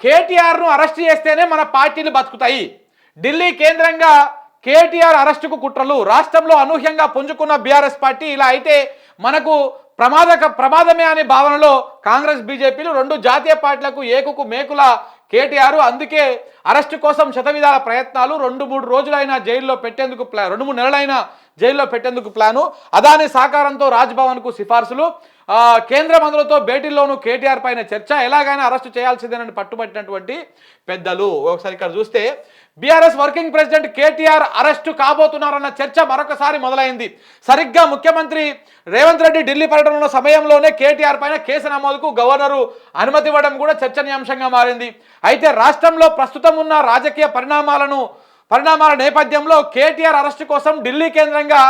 కేటీఆర్ను arrest చేస్తేనే మన పార్టీలు బతుకుతాయి. ఢిల్లీ కేంద్రంగా కేటీఆర్ అరెస్టుకు కుట్రలు, రాష్ట్రంలో అనూహ్యంగా పుంజుకున్న బీఆర్ఎస్ పార్టీ, ఇలా అయితే మనకు ప్రమాదమే అనే భావనలో కాంగ్రెస్ బీజేపీలు రెండు జాతీయ పార్టీలకు ఏకుకు మేకుల కేటీఆర్. అందుకే అరెస్టు కోసం శతవిధాల ప్రయత్నాలు, 2-3 రోజులైన జైల్లో పెట్టేందుకు 2-3 నెలలైన జైల్లో పెట్టేందుకు ప్లాను, అదాని సహకారంతో రాజ్భవన్కు సిఫార్సులు, కేంద్ర మంత్రులతో భేటీల్లోనూ కేటీఆర్ పైన చర్చ, ఎలాగైనా అరెస్టు చేయాల్సిందేనని పట్టుబట్టినటువంటి పెద్దలు. ఒకసారి ఇక్కడ చూస్తే BRS working president KTR arrest కాబోతున్నారన్న చర్చ మరొకసారి మొదలైంది. సరిగ్గా ముఖ్యమంత్రి రేవంత్ రెడ్డి ఢిల్లీ పర్యటన సమయంలోనే కేటీఆర్ పైన కేసు నమోదుకు గవర్నరు అనుమతి ఇవ్వడం కూడా చర్చనీయాంశంగా మారింది. అయితే రాష్ట్రంలో ప్రస్తుతం ఉన్న రాజకీయ పరిణామాల నేపథ్యంలో కేటీఆర్ అరెస్టు కోసం ఢిల్లీ కేంద్రంగా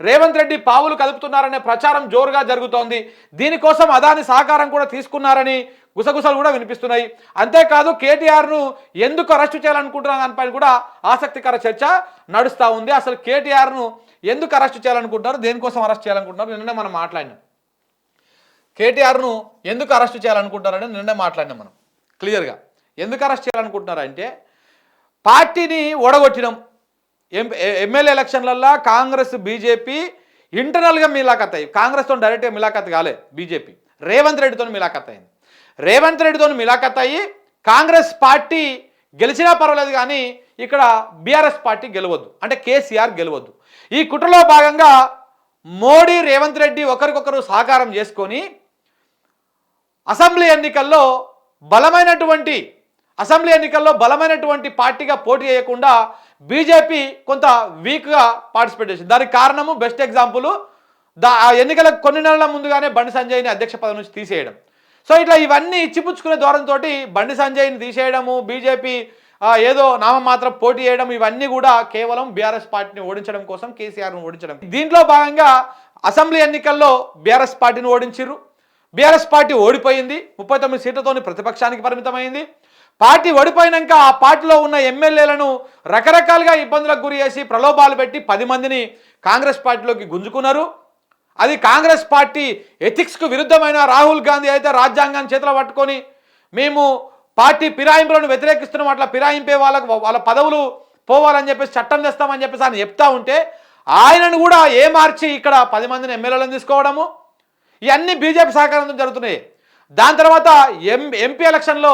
రేవంత్ రెడ్డి పావులు కలుపుతున్నారనే ప్రచారం జోరుగా జరుగుతోంది. దీనికోసం అదాని సహకారం కూడా తీసుకున్నారని గుసగుసలు కూడా వినిపిస్తున్నాయి. అంతేకాదు కేటీఆర్ను ఎందుకు అరెస్టు చేయాలనుకుంటున్న దానిపైన కూడా ఆసక్తికర చర్చ నడుస్తూ ఉంది. అసలు కేటీఆర్ను ఎందుకు అరెస్టు చేయాలనుకుంటున్నారు, దేనికోసం అరెస్ట్ చేయాలనుకుంటున్నారు, నిన్నే మనం మాట్లాడినాం. కేటీఆర్ను ఎందుకు అరెస్టు చేయాలనుకుంటున్నారని నిన్నే మాట్లాడినాం మనం క్లియర్గా. ఎందుకు అరెస్ట్ చేయాలనుకుంటున్నారంటే పార్టీని ఓడగొట్టినాం. ఎమ్మెల్యే ఎలక్షన్లల్లో కాంగ్రెస్ బీజేపీ ఇంటర్నల్గా మిలాఖత్ అయ్యి, కాంగ్రెస్తో డైరెక్ట్గా మిలాఖత్ కాలే బీజేపీ, రేవంత్ రెడ్డితో మిలాఖత్ అయింది. రేవంత్ రెడ్డితో మిలాఖత్ అయ్యి కాంగ్రెస్ పార్టీ గెలిచినా పర్వాలేదు కానీ ఇక్కడ బీఆర్ఎస్ పార్టీ గెలవద్దు, అంటే కేసీఆర్ గెలవద్దు. ఈ కుట్రలో భాగంగా మోడీ రేవంత్ రెడ్డి ఒకరికొకరు సహకారం చేసుకొని అసెంబ్లీ ఎన్నికల్లో బలమైనటువంటి పార్టీగా పోటీ చేయకుండా బీజేపీ కొంత వీక్గా పార్టిసిపేట్ చేసింది. దానికి కారణము బెస్ట్ ఎగ్జాంపుల్ ఎన్నికలకు కొన్ని నెలల ముందుగానే బండి సంజయ్ని అధ్యక్ష పదవి నుంచి తీసేయడం. సో ఇట్లా ఇవన్నీ ఇచ్చిపుచ్చుకునే ద్వారంతో బండి సంజయ్ని తీసేయడము, బీజేపీ ఏదో నామమాత్రం పోటీ చేయడం, ఇవన్నీ కూడా కేవలం బీఆర్ఎస్ పార్టీని ఓడించడం కోసం, కేసీఆర్ను ఓడించడం. దీంట్లో భాగంగా అసెంబ్లీ ఎన్నికల్లో బీఆర్ఎస్ పార్టీని ఓడించారు. బీఆర్ఎస్ పార్టీ ఓడిపోయింది, 39 సీట్లతోని ప్రతిపక్షానికి పరిమితమైంది. పార్టీ ఓడిపోయినాక ఆ పార్టీలో ఉన్న ఎమ్మెల్యేలను రకరకాలుగా ఇబ్బందులకు గురి చేసి ప్రలోభాలు పెట్టి 10 మందిని కాంగ్రెస్ పార్టీలోకి గుంజుకున్నారు. అది కాంగ్రెస్ పార్టీ ఎథిక్స్కు విరుద్ధమైన రాహుల్ గాంధీ అయితే రాజ్యాంగాన్ని చేతిలో పట్టుకొని మేము పార్టీ ఫిరాయింపులను వ్యతిరేకిస్తున్నాం, అట్లా ఫిరాయింపే వాళ్ళ పదవులు పోవాలని చెప్పేసి చట్టం తెస్తామని చెప్పేసి ఆయన చెప్తా ఉంటే ఆయనను కూడా మార్చి ఇక్కడ 10 మందిని ఎమ్మెల్యేలను తీసుకోవడము, ఇవన్నీ బీజేపీ సహకారంతో జరుగుతున్నాయి. దాని తర్వాత ఎంపీ ఎలక్షన్లో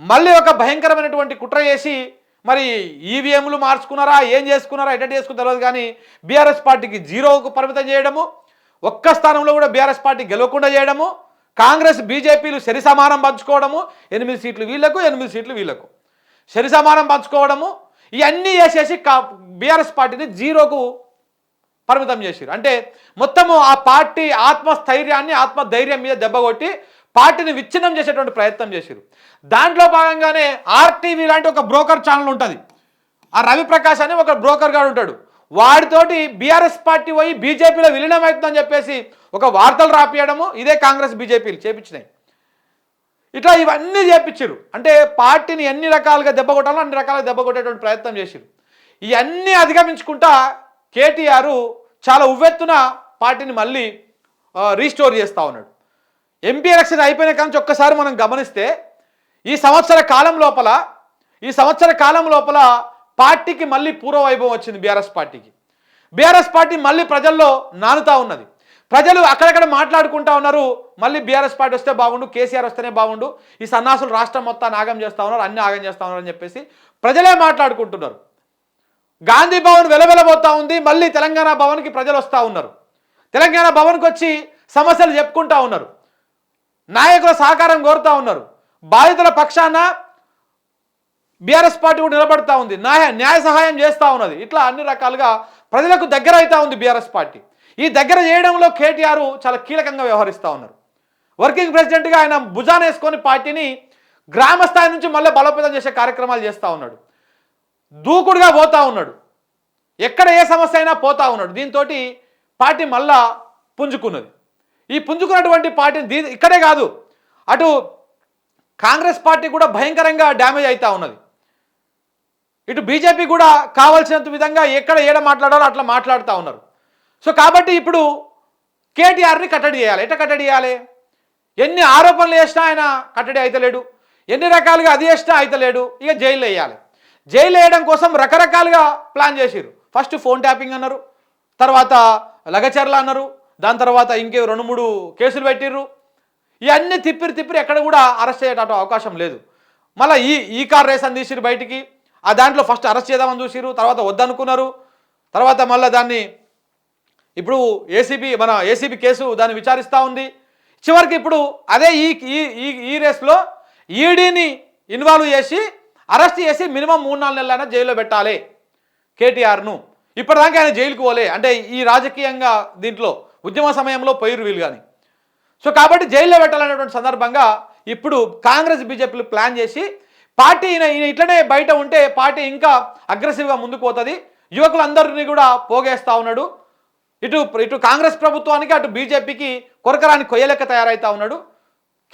మళ్ళీ ఒక భయంకరమైనటువంటి కుట్ర చేసి మరి ఈవీఎంలు మార్చుకున్నారా, ఏం చేసుకున్నారా, ఎట్లా చేసుకున్న తెలియదు కానీ బీఆర్ఎస్ పార్టీకి 0కు పరిమితం చేయడము, ఒక్క స్థానంలో కూడా బీఆర్ఎస్ పార్టీ గెలవకుండా చేయడము, కాంగ్రెస్ బీజేపీలు సరి సమానం పంచుకోవడము, 8 సీట్లు వీళ్లకు 8 సీట్లు వీళ్లకు సరి సమానం పంచుకోవడము, ఇవన్నీ చేసేసి బీఆర్ఎస్ పార్టీని 0కు పరిమితం చేశారు. అంటే మొత్తము ఆ పార్టీ ఆత్మధైర్యం మీద దెబ్బ కొట్టి పార్టీని విచ్ఛిన్నం చేసేటువంటి ప్రయత్నం చేశారు. దాంట్లో భాగంగానే ఆర్టీవీ లాంటి ఒక బ్రోకర్ ఛానల్ ఉంటుంది, ఆ రవిప్రకాష్ అని ఒక బ్రోకర్ గారు ఉంటాడు, వాడితోటి బీఆర్ఎస్ పార్టీ పోయి బీజేపీలో విలీనం అవుతుందని చెప్పేసి ఒక వార్తలు రాపియడము, ఇదే కాంగ్రెస్ బీజేపీలు చేపించినాయి. ఇట్లా ఇవన్నీ చేపించారు. అంటే పార్టీని ఎన్ని రకాలుగా దెబ్బ కొట్టాలో అన్ని రకాలుగా దెబ్బ కొట్టేటువంటి ప్రయత్నం చేశారు. ఇవన్నీ అధిగమించుకుంటా కేటీఆర్ చాలా ఉవ్వెత్తున పార్టీని మళ్ళీ రీస్టోర్ చేస్తూ ఉన్నాడు. ఎంపీ ఎలక్షన్ అయిపోయిన కానీ ఒక్కసారి మనం గమనిస్తే ఈ సంవత్సర కాలం లోపల పార్టీకి మళ్ళీ పూర్వవైభవం వచ్చింది. బీఆర్ఎస్ పార్టీ మళ్ళీ ప్రజల్లో నానుతా ఉన్నది. ప్రజలు అక్కడక్కడ మాట్లాడుకుంటా ఉన్నారు, మళ్ళీ బీఆర్ఎస్ పార్టీ వస్తే బాగుండు, కేసీఆర్ వస్తేనే బాగుండు, ఈ సన్నాసులు రాష్ట్రం మొత్తాన్ని ఆగం చేస్తూ ఉన్నారు, అన్ని ఆగం చేస్తూ ఉన్నారు అని చెప్పేసి ప్రజలే మాట్లాడుకుంటున్నారు. గాంధీ భవన్ వెలవెలబోతా ఉంది, మళ్ళీ తెలంగాణ భవన్కి ప్రజలు వస్తూ ఉన్నారు. తెలంగాణ భవన్కి వచ్చి సమస్యలు చెప్పుకుంటా ఉన్నారు, నాయకుల సహకారం కోరుతూ ఉన్నారు, బాధితుల పక్షాన బీఆర్ఎస్ పార్టీ కూడా నిలబడతా ఉంది, న్యాయ సహాయం చేస్తూ ఉన్నది. ఇట్లా అన్ని రకాలుగా ప్రజలకు దగ్గర అవుతా ఉంది బీఆర్ఎస్ పార్టీ. ఈ దగ్గర చేయడంలో కేటీఆర్ చాలా కీలకంగా వ్యవహరిస్తూ ఉన్నారు. వర్కింగ్ ప్రెసిడెంట్గా ఆయన భుజాన వేసుకొని పార్టీని గ్రామ స్థాయి నుంచి మళ్ళీ బలోపేతం చేసే కార్యక్రమాలు చేస్తూ ఉన్నాడు, దూకుడుగా పోతా ఉన్నాడు, ఎక్కడ ఏ సమస్య అయినా పోతా ఉన్నాడు. దీంతో పార్టీ మళ్ళా పుంజుకున్నది. ఈ పుంజుకున్నటువంటి పార్టీని ఇక్కడే కాదు, అటు కాంగ్రెస్ పార్టీ కూడా భయంకరంగా డ్యామేజ్ అవుతా ఉన్నది. ఇటు బీజేపీ కూడా కావాల్సినంత విధంగా ఎక్కడ ఏడ మాట్లాడాలో అట్లా మాట్లాడుతూ ఉన్నారు. సో కాబట్టి ఇప్పుడు కేటీఆర్ని కట్టడి చేయాలి. ఎట్లా కట్టడి చేయాలి? ఎన్ని ఆరోపణలు చేసినా ఆయన కట్టడి అయితలేడు. ఎన్ని రకాలుగా అది చేసినా అయితలేడు, ఇక జైలు వేయాలి. జైలు వేయడం కోసం రకరకాలుగా ప్లాన్ చేసిర్రు. ఫస్ట్ ఫోన్ ట్యాపింగ్ అన్నారు, తర్వాత లగచర్ల అన్నారు, దాని తర్వాత ఇంకే 2-3 కేసులు పెట్టిర్రు. ఇవన్నీ తిప్పిరి ఎక్కడ కూడా అరెస్ట్ అయ్యేట అవకాశం లేదు. మళ్ళీ ఈ కార్ రేస్ అని తీసిరు బయటికి, ఆ దాంట్లో ఫస్ట్ అరెస్ట్ చేద్దామని చూసిరు, తర్వాత వద్దనుకున్నారు, తర్వాత మళ్ళీ దాన్ని ఇప్పుడు ఏసీబీ కేసు దాన్ని విచారిస్తూ ఉంది. చివరికి ఇప్పుడు అదే ఈ రేస్లో ఈడీని ఇన్వాల్వ్ చేసి అరెస్ట్ చేసి మినిమం 3-4 నెలలైనా జైల్లో పెట్టాలి కేటీఆర్ను. ఇప్పటిదాకా ఆయన జైలుకు పోలే, అంటే ఈ రాజకీయంగా దీంట్లో ఉద్యమ సమయంలో పోయిరు వీళ్ళు కానీ. సో కాబట్టి జైల్లో పెట్టాలనేటువంటి సందర్భంగా ఇప్పుడు కాంగ్రెస్ బీజేపీలు ప్లాన్ చేసి పార్టీ ఈయన ఇట్లనే బయట ఉంటే పార్టీ ఇంకా అగ్రెసివ్గా ముందుకు పోతుంది, యువకులందరినీ కూడా పోగేస్తూ ఉన్నాడు, ఇటు కాంగ్రెస్ ప్రభుత్వానికి అటు బీజేపీకి కొరకరాని కొయ్యలెక్క తయారవుతా ఉన్నాడు.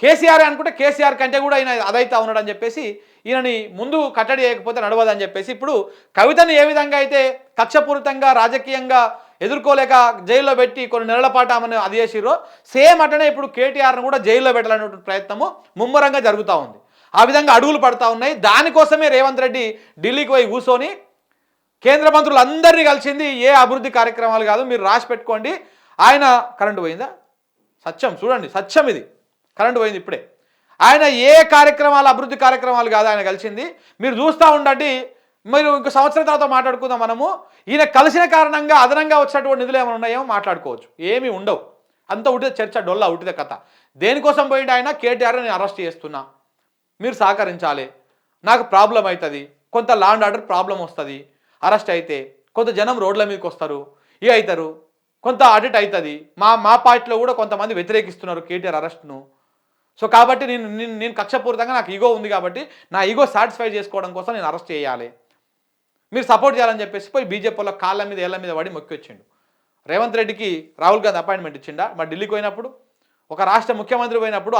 కేసీఆర్ అనుకుంటే కేసీఆర్ కంటే కూడా ఈయన అదైతా ఉన్నాడు అని చెప్పేసి ఈయనని ముందు కట్టడి చేయకపోతే నడవదని చెప్పేసి ఇప్పుడు కవితను ఏ విధంగా అయితే కక్షపూరితంగా రాజకీయంగా ఎదుర్కోలేక జైల్లో పెట్టి కొన్ని నెలల పాటు ఆమెను అది చేసిరో సేమ్ అటనే ఇప్పుడు కేటీఆర్ను కూడా జైల్లో పెట్టాలనేటువంటి ప్రయత్నము ముమ్మరంగా జరుగుతూ ఉంది. ఆ విధంగా అడుగులు పడతా ఉన్నాయి. దానికోసమే రేవంత్ రెడ్డి ఢిల్లీకి పోయి కూర్చొని కేంద్ర మంత్రులు అందరినీ కలిసింది. ఏ అభివృద్ధి కార్యక్రమాలు కాదు, మీరు రాసి పెట్టుకోండి. ఆయన కరెంటు పోయిందా? సత్యం చూడండి, సత్యం ఇది, కరెంటు పోయింది ఇప్పుడే. ఆయన ఏ కార్యక్రమాలు అభివృద్ధి కార్యక్రమాలు కాదు ఆయన కలిసింది, మీరు చూస్తూ ఉండండి. మీరు ఇంకో సంవత్సరం తర్వాత మాట్లాడుకుందాం మనము. ఈయన కలిసిన కారణంగా అదనంగా వచ్చినటువంటి నిధులు ఏమైనా ఉన్నాయేమో మాట్లాడుకోవచ్చు, ఏమీ ఉండవు. అంత ఉట్టిదే చర్చ, డొల్లా ఉట్టిదే కథ. దేనికోసం పోయింది ఆయన? కేటీఆర్ నేను అరెస్ట్ చేస్తున్నా, మీరు సహకరించాలి, నాకు ప్రాబ్లం అవుతుంది, కొంత లా అండ్ ఆర్డర్ ప్రాబ్లం వస్తుంది, అరెస్ట్ అయితే కొంత జనం రోడ్ల మీదకి వస్తారు, ఇవి అవుతారు, కొంత ఆడిట్ అవుతుంది. మా పార్టీలో కూడా కొంతమంది వ్యతిరేకిస్తున్నారు కేటీఆర్ అరెస్ట్ను. సో కాబట్టి నేను కక్షపూరితంగా నాకు ఈగో ఉంది కాబట్టి నా ఈగో సాటిస్ఫై చేసుకోవడం కోసం నేను అరెస్ట్ చేయాలి, మీరు సపోర్ట్ చేయాలని చెప్పేసి పోయి బీజేపీలో కాళ్ళ మీద ఏళ్ళ మీద పడి మొక్కి వచ్చిండు. రేవంత్ రెడ్డికి రాహుల్ గాంధీ అపాయింట్మెంట్ ఇచ్చిండా? మరి ఢిల్లీకి పోయినప్పుడు ఒక రాష్ట్ర ముఖ్యమంత్రి పోయినప్పుడు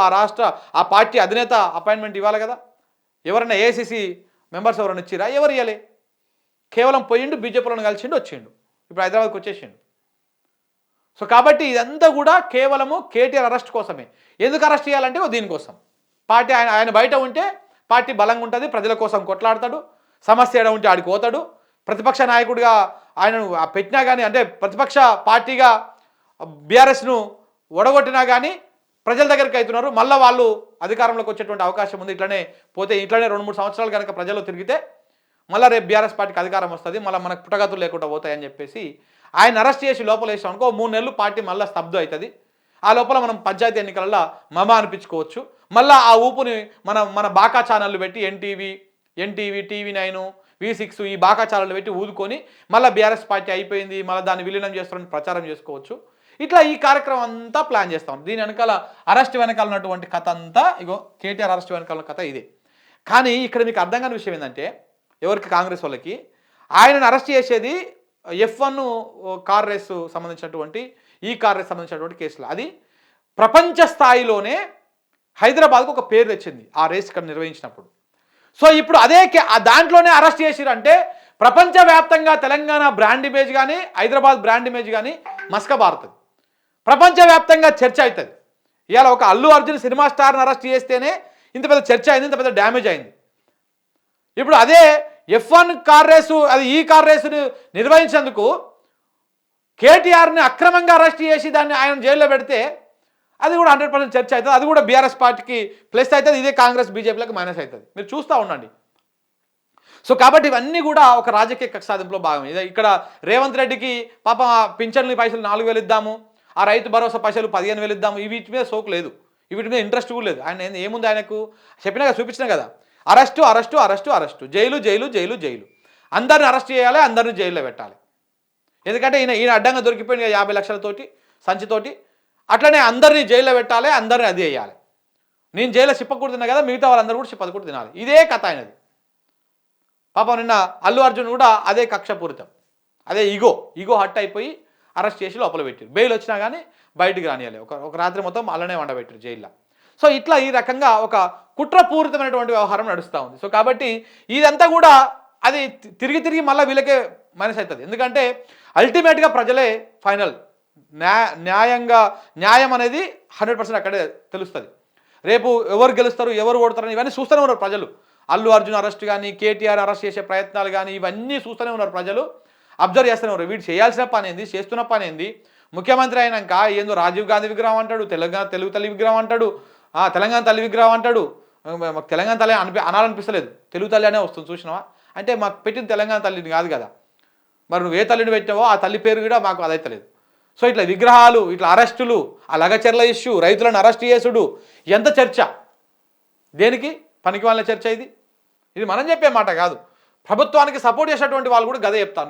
ఆ పార్టీ అధినేత అపాయింట్మెంట్ ఇవ్వాలి కదా. ఎవరైనా ఏఐసీసీ మెంబర్స్ ఎవరైనా ఇచ్చిరా? ఎవరు ఇవ్వలే. కేవలం పోయిండు, బీజేపీలను కలిసిండు, వచ్చిండు, ఇప్పుడు హైదరాబాద్కి వచ్చేసిండు. సో కాబట్టి ఇదంతా కూడా కేవలము కేటీఆర్ అరెస్ట్ కోసమే. ఎందుకు అరెస్ట్ చేయాలంటే దీనికోసం. పార్టీ ఆయన బయట ఉంటే పార్టీ బలంగా ఉంటుంది, ప్రజల కోసం కొట్లాడతాడు, సమస్య ఏడ ఉంటే ఆడికి పోతాడు. ప్రతిపక్ష నాయకుడిగా ఆయనను పెట్టినా కానీ, అంటే ప్రతిపక్ష పార్టీగా బీఆర్ఎస్ను ఒడగొట్టినా కానీ ప్రజల దగ్గరికి అవుతున్నారు. మళ్ళీ వాళ్ళు అధికారంలోకి వచ్చేటువంటి అవకాశం ఉంది. ఇట్లనే 2-3 సంవత్సరాలు కనుక ప్రజల్లో తిరిగితే మళ్ళీ రేపు బీఆర్ఎస్ పార్టీకి అధికారం వస్తుంది, మళ్ళీ మనకు పుట్టగతులు లేకుండా పోతాయని చెప్పేసి ఆయన అరెస్ట్ చేసి లోపల వేసాం అనుకో 3 నెలలు పార్టీ మళ్ళీ స్తబ్దు అవుతుంది. ఆ లోపల మనం పంచాయతీ ఎన్నికలలో అనిపించుకోవచ్చు. మళ్ళీ ఆ ఊపుని మన బాకా ఛానళ్ళు పెట్టి ఎన్టీవీ, TV9, V6 ఈ బాకా ఛానళ్ళు పెట్టి ఊదుకొని మళ్ళీ బీఆర్ఎస్ పార్టీ అయిపోయింది, మళ్ళీ దాన్ని విలీనం చేస్తారని ప్రచారం చేసుకోవచ్చు. ఇట్లా ఈ కార్యక్రమం అంతా ప్లాన్ చేస్తాం. దీని వెనకాల అరెస్ట్ వెనకాల ఉన్నటువంటి కథ అంతా ఇగో కేటీఆర్ అరెస్ట్ వెనకాల కథ ఇదే. కానీ ఇక్కడ మీకు అర్థం కాని విషయం ఏంటంటే, ఎవరికి? కాంగ్రెస్ వాళ్ళకి. ఆయనను అరెస్ట్ చేసేది F1 కార్ రేసు సంబంధించినటువంటి కార్ రేస్ సంబంధించినటువంటి కేసులు. అది ప్రపంచ స్థాయిలోనే హైదరాబాద్కు ఒక పేరు తెచ్చింది ఆ రేస్ ఇక్కడ నిర్వహించినప్పుడు. సో ఇప్పుడు దాంట్లోనే అరెస్ట్ చేసిరంటే ప్రపంచవ్యాప్తంగా తెలంగాణ బ్రాండ్ ఇమేజ్ కానీ హైదరాబాద్ బ్రాండ్ ఇమేజ్ కానీ మసకబారుతుంది, ప్రపంచవ్యాప్తంగా చర్చ అవుతుంది. ఇవాళ ఒక అల్లు అర్జున్ సినిమా స్టార్ని అరెస్ట్ చేస్తేనే ఇంత పెద్ద చర్చ అయింది, ఇంత పెద్ద డ్యామేజ్ అయింది. ఇప్పుడు అదే F1 కార్ రేసు, అది కార్ రేసును నిర్వహించేందుకు కేటీఆర్ని అక్రమంగా అరెస్ట్ చేసి దాన్ని ఆయన జైల్లో పెడితే అది కూడా 100% చర్చ అవుతుంది. అది కూడా బీఆర్ఎస్ పార్టీకి ప్లస్ అవుతుంది, ఇదే కాంగ్రెస్ బీజేపీలకు మైనస్ అవుతుంది. మీరు చూస్తూ ఉండండి. సో కాబట్టి ఇవన్నీ కూడా ఒక రాజకీయ కక్ష సాధింపులో భాగం. ఇక్కడ రేవంత్ రెడ్డికి పాప పింఛన్లు పైసలు 4,000 ఇద్దాము, ఆ రైతు భరోసా పైసలు 15,000 ఇద్దాము, వీటి మీద సోకు లేదు, వీటి మీద ఇంట్రెస్ట్ కూడా లేదు. ఆయన ఏముంది, ఆయనకు చెప్పినా చూపించినా కదా, అరెస్టు, జైలు, అందరిని అరెస్ట్ చేయాలి, అందరిని జైల్లో పెట్టాలి. ఎందుకంటే ఈయన అడ్డంగా దొరికిపోయిన 50 లక్షలతోటి సంచితోటి, అట్లనే అందరినీ జైల్లో పెట్టాలి, అందరినీ అది వేయాలి. నేను జైల్లో చిప్పకూడదు తిన్నా కదా, మిగతా వాళ్ళందరూ కూడా చిప్పది కూడా తినాలి. ఇదే కథ ఆయనది. పాపం నిన్న అల్లు అర్జున్ కూడా అదే కక్షపూరితం, అదే ఈగో హట్ అయిపోయి అరెస్ట్ చేసి లోపల పెట్టారు. బెయిల్ వచ్చినా కానీ బయటికి రానియాలి. ఒక రాత్రి మొత్తం అలానే వండబెట్టారు జైల్లో. సో ఇట్లా ఈ రకంగా ఒక కుట్రపూరితమైనటువంటి వ్యవహారం నడుస్తూ ఉంది. సో కాబట్టి ఇదంతా కూడా అది తిరిగి మళ్ళీ వీళ్ళకే మైనస్ అవుతుంది. ఎందుకంటే అల్టిమేట్గా ప్రజలే ఫైనల్. న్యాయం అనేది 100% అక్కడే తెలుస్తుంది. రేపు ఎవరు గెలుస్తారు ఎవరు ఓడతారని ఇవన్నీ చూస్తూనే ఉన్నారు ప్రజలు. అల్లు అర్జున్ అరెస్ట్ కానీ, కేటీఆర్ అరెస్ట్ చేసే ప్రయత్నాలు కానీ ఇవన్నీ చూస్తూనే ఉన్నారు ప్రజలు, అబ్జర్వ్ చేస్తూనే ఉన్నారు. వీడు చేయాల్సిన పని ఏంది, చేస్తున్న పని ఏంది? ముఖ్యమంత్రి అయినాక ఏందో రాజీవ్ గాంధీ విగ్రహం అంటాడు, తెలుగు తల్లి విగ్రహం అంటాడు, తెలంగాణ తల్లి విగ్రహం అంటాడు. మాకు తెలంగాణ తల్లి అనాలనిపిస్తలేదు, తెలుగు తల్లి అనే వస్తుంది చూసినావా. అంటే మాకు పెట్టిన తెలంగాణ తల్లిని కాదు కదా, మరి నువ్వు ఏ తల్లిని పెట్టినావో ఆ తల్లి పేరు కూడా మాకు అదైతలేదు. సో ఇట్లా విగ్రహాలు, ఇట్లా అరెస్టులు, ఆ లగచర్ల ఇష్యూ, రైతులను అరెస్ట్ చేసుడు, ఎంత చర్చ, దేనికి పనికి వాళ్ళ చర్చ ఇది? ఇది మనం చెప్పే మాట కాదు, ప్రభుత్వానికి సపోర్ట్ చేసేటువంటి వాళ్ళు కూడా గదే చెప్తాను.